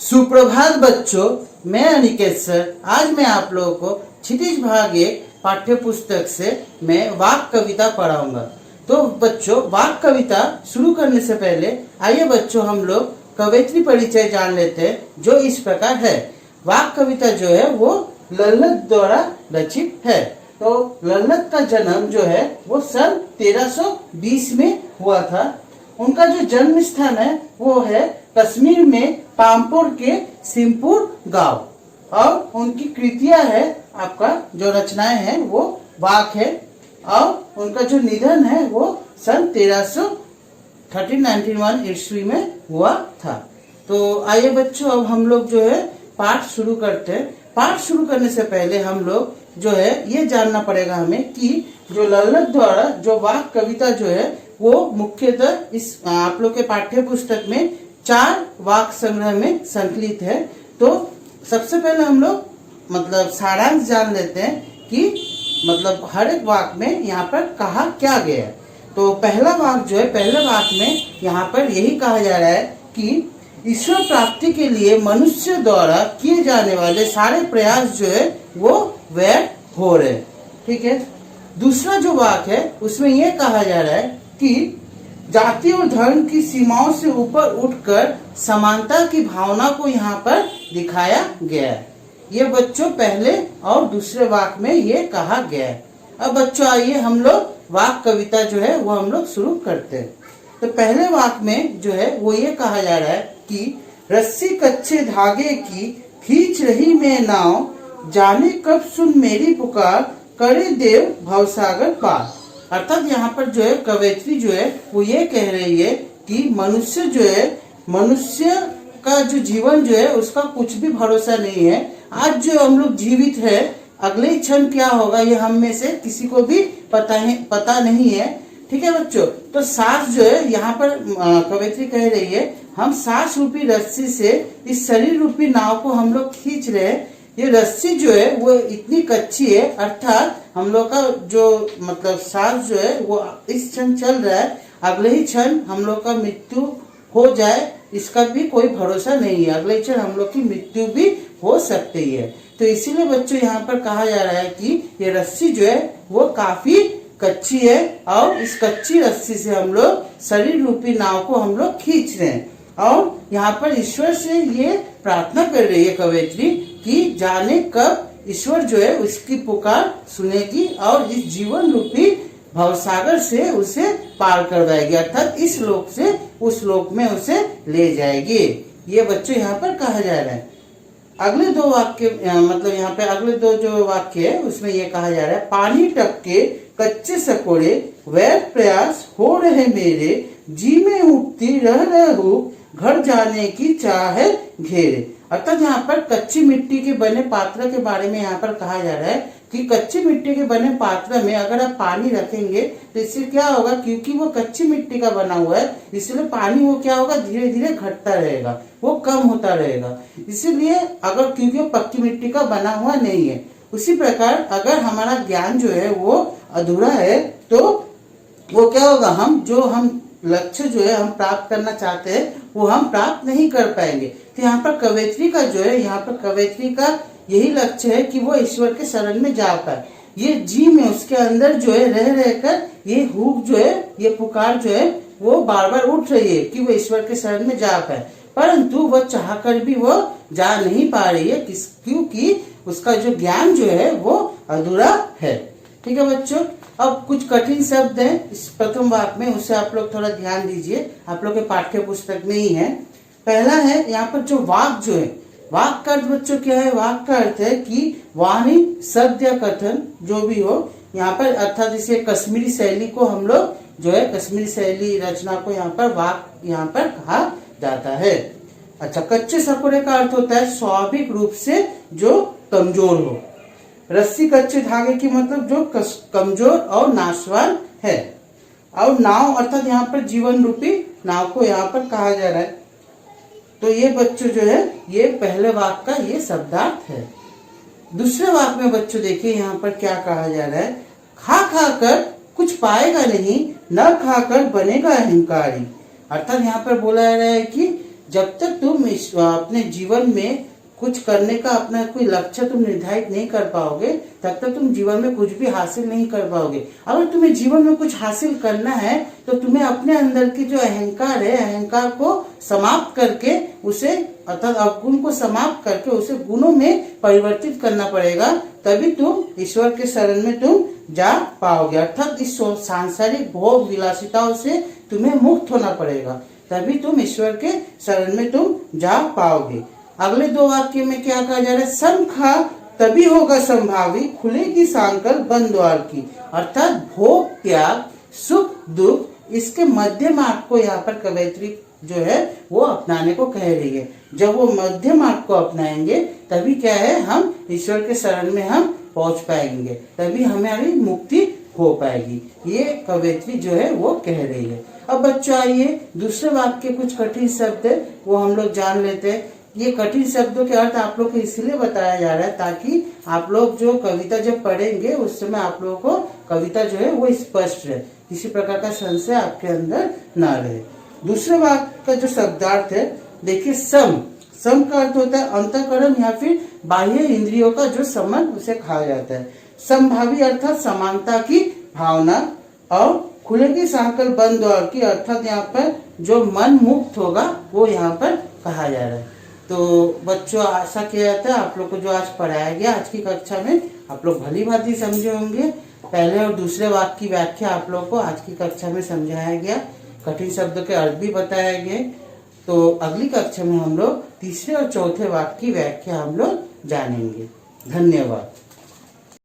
सुप्रभात बच्चों, मैं अनिकेत सर। आज मैं आप लोगों को क्षितिज भाग एक पाठ्य पुस्तक से मैं वाक्य कविता पढ़ाऊंगा। तो बच्चों, वाक्य कविता शुरू करने से पहले आइए बच्चों हम लोग कवयित्री परिचय जान लेते हैं, जो इस प्रकार है। वाक्य कविता जो है वो लल्लत द्वारा रचित है। तो लल्लत का जन्म जो है वो सन 1320 में हुआ था। उनका जो जन्म स्थान है वो है कश्मीर में पामपुर के सिमपुर गांव। और उनकी कृतियां है, आपका जो रचनाएं हैं वो वाक है। और उनका जो निधन है वो सन 1391 ईस्वी में हुआ था। तो आइए बच्चों, अब हम लोग जो है पाठ शुरू करते हैं। पाठ शुरू करने से पहले हम लोग जो है ये जानना पड़ेगा हमें कि जो लल्लत द्वारा जो वाक्य कविता जो है वो मुख्यतः इस आप लोग के पाठ्य पुस्तक में 4 वाक्य संग्रह में संकलित है। तो सबसे पहले हम लोग मतलब सारांश जान लेते हैं कि मतलब हर एक वाक्य में यहाँ पर कहा क्या गया है। तो पहला वाक्य जो है, पहले वाक्य में यहाँ पर यही कहा जा रहा है कि ईश्वर प्राप्ति के लिए मनुष्य द्वारा किए जाने वाले सारे प्रयास जो है वो व्यर्थ हो रहे। ठीक है। दूसरा जो वाक्य है उसमें यह कहा जा रहा है कि जाति और धर्म की सीमाओं से ऊपर उठकर समानता की भावना को यहाँ पर दिखाया गया है। ये बच्चों पहले और दूसरे वाक्य में ये कहा गया है। अब बच्चों आइए हम लोग वाक्य कविता जो है वो हम लोग शुरू करते हैं। तो पहले वाक्य में जो है वो ये कहा जा रहा है कि रस्सी कच्चे धागे की खींच रही मैं नाव, जाने कब सुन मेरी पुकार, करे देव भवसागर पार। अर्थात यहाँ पर जो है कवयित्री जो है वो ये कह रही है कि मनुष्य जो है, मनुष्य का जो जीवन जो है उसका कुछ भी भरोसा नहीं है। आज जो हम लोग जीवित है, अगले क्षण क्या होगा ये हम में से किसी को भी पता नहीं है। ठीक है बच्चों। तो सांस जो है यहाँ पर कवयित्री कह रही है, हम सांस रूपी रस्सी से इस शरीर रूपी नाव को हम लोग खींच रहे हैं। ये रस्सी जो है वो इतनी कच्ची है, अर्थात हम लोग का जो मतलब सांस जो है वो इस क्षण चल रहा है, अगले ही क्षण हम लोग का मृत्यु हो जाए इसका भी कोई भरोसा नहीं है। अगले क्षण हम लोग की मृत्यु भी हो सकती है। तो इसीलिए बच्चों यहाँ पर कहा जा रहा है कि ये रस्सी जो है वो काफी कच्ची है और इस कच्ची रस्सी से हम लोग शरीर रूपी नाव को हम लोग खींच रहे हैं। और यहाँ पर ईश्वर से ये प्रार्थना कर रही है कवयित्री कि जाने कब ईश्वर जो है उसकी पुकार सुनेगी और इस जीवन रूपी भवसागर से उसे पार करवाएगी, अर्थात इस लोक से उस लोक में उसे ले जाएगी। ये बच्चों यहाँ पर कहा जा रहा है। अगले दो वाक्य मतलब यहाँ पे अगले दो जो वाक्य है उसमें ये कहा जा रहा है, पानी टपके कच्चे सकोड़े व्यर्थ प्रयास हो रहे मेरे, जी में उठती रह रहूं घर जाने की चाह है घेरे। अर्थात यहाँ पर कच्ची मिट्टी के बने पात्र के बारे में यहाँ पर कहा जा रहा है कि कच्ची मिट्टी के बने पात्र में अगर आप पानी रखेंगे तो इससे क्या होगा, क्योंकि वो कच्ची मिट्टी का बना हुआ है इसलिए पानी वो क्या होगा, धीरे धीरे घटता रहेगा, वो कम होता रहेगा। इसीलिए अगर क्योंकि वो पक्की मिट्टी का बना हुआ नहीं है, उसी प्रकार अगर हमारा ज्ञान जो है वो अधूरा है तो वो क्या होगा, हम लक्ष्य जो है हम प्राप्त करना चाहते हैं वो हम प्राप्त नहीं कर पाएंगे। तो यहाँ पर कवयित्री का जो है, यहाँ पर कवयित्री का यही लक्ष्य है कि वो ईश्वर के शरण में जा पाए। ये जी में उसके अंदर जो है रह रहकर ये हुक जो है, ये पुकार जो है वो बार बार उठ रही है कि वो ईश्वर के शरण में जा पाए, परंतु वो चाहकर भी वो जा नहीं पा रही है, क्योंकि उसका जो ज्ञान जो है वो अधूरा है। ठीक है बच्चों। अब कुछ कठिन शब्द हैं इस प्रथम वाक्य में, उससे आप लोग थोड़ा ध्यान दीजिए, आप लोग के पाठ्य पुस्तक में ही है। पहला है यहाँ पर जो वाक्य जो है, वाक्य का अर्थ बच्चों क्या है, वाक्य का अर्थ है कि वाणी शब्द या कथन जो भी हो यहाँ पर, अर्थात इसे कश्मीरी शैली को हम लोग जो है कश्मीरी शैली रचना को यहाँ पर वाक्य यहाँ पर कहा जाता है। अच्छा, कच्चे सकोड़े का अर्थ होता है स्वाभाविक रूप से जो कमजोर हो। रस्सी कच्चे धागे की मतलब जो कमजोर और नाशवान है। और नाव अर्थात यहाँ पर जीवन रूपी नाव को यहाँ पर कहा जा रहा है। तो ये बच्चों जो है ये पहले वाक्य का ये शब्दार्थ है। दूसरे वाक्य में बच्चों देखिए यहाँ पर क्या कहा जा रहा है, खा खा कर कुछ पाएगा नहीं, न खाकर बनेगा अहंकारी। अर्थात यहाँ पर बोला जा रहा है कि जब तक तुम अपने जीवन में कुछ करने का अपना कोई लक्ष्य तुम निर्धारित नहीं कर पाओगे, तब तक तुम जीवन में कुछ भी हासिल नहीं कर पाओगे। अगर तुम्हें जीवन में कुछ हासिल करना है तो तुम्हें अपने अंदर की जो अहंकार है, अहंकार को समाप्त करके उसे, अर्थात अवगुण को समाप्त करके उसे गुणों में परिवर्तित करना पड़ेगा, तभी तुम ईश्वर के शरण में तुम जा पाओगे। अर्थात इस सांसारिक भोग विलासिताओं से तुम्हें मुक्त होना पड़ेगा, तभी तुम ईश्वर के शरण में तुम जा पाओगे। अगले 2 वाक्य में क्या कहा जा रहा है? समखा तभी होगा संभावी, खुलेगी सांकल बंद द्वार की। अर्थात भोग त्याग, सुख दुख, इसके मध्य मार्ग को यहाँ पर कवयित्री जो है वो अपनाने को कह रही है। जब वो मध्य मार्ग को अपनाएंगे तभी क्या है, हम ईश्वर के शरण में हम पहुंच पाएंगे, तभी हमारी मुक्ति हो पाएगी। ये कवयित्री जो है वो कह रही है। अब बच्चों आइए दूसरे वाक्य के कुछ कठिन शब्द है वो हम लोग जान लेते हैं। ये कठिन शब्दों के अर्थ आप लोग को इसलिए बताया जा रहा है ताकि आप लोग जो कविता जब पढ़ेंगे उस समय आप लोगों को कविता जो है वो स्पष्ट रहे, किसी प्रकार का संशय आपके अंदर ना रहे। दूसरे वाक्य का जो शब्दार्थ है देखिए, सम का अर्थ होता है अंतःकरण या फिर बाह्य इंद्रियों का जो संबंध, उसे कहा जाता है। समभावी अर्थात समानता की भावना, और खुलेगी सांकल बंद द्वार की अर्थात यहाँ पर जो मन मुक्त होगा वो यहाँ पर कहा जा रहा है। तो बच्चों आशा किया जाता है आप लोग को जो आज पढ़ाया गया आज की कक्षा में आप लोग भली भांति समझे होंगे। पहले और दूसरे वाक्य की व्याख्या आप लोग को आज की कक्षा में समझाया गया, कठिन शब्दों के अर्थ भी बताए गए। तो अगली कक्षा में हम लोग तीसरे और चौथे वाक्य की व्याख्या हम लोग जानेंगे। धन्यवाद।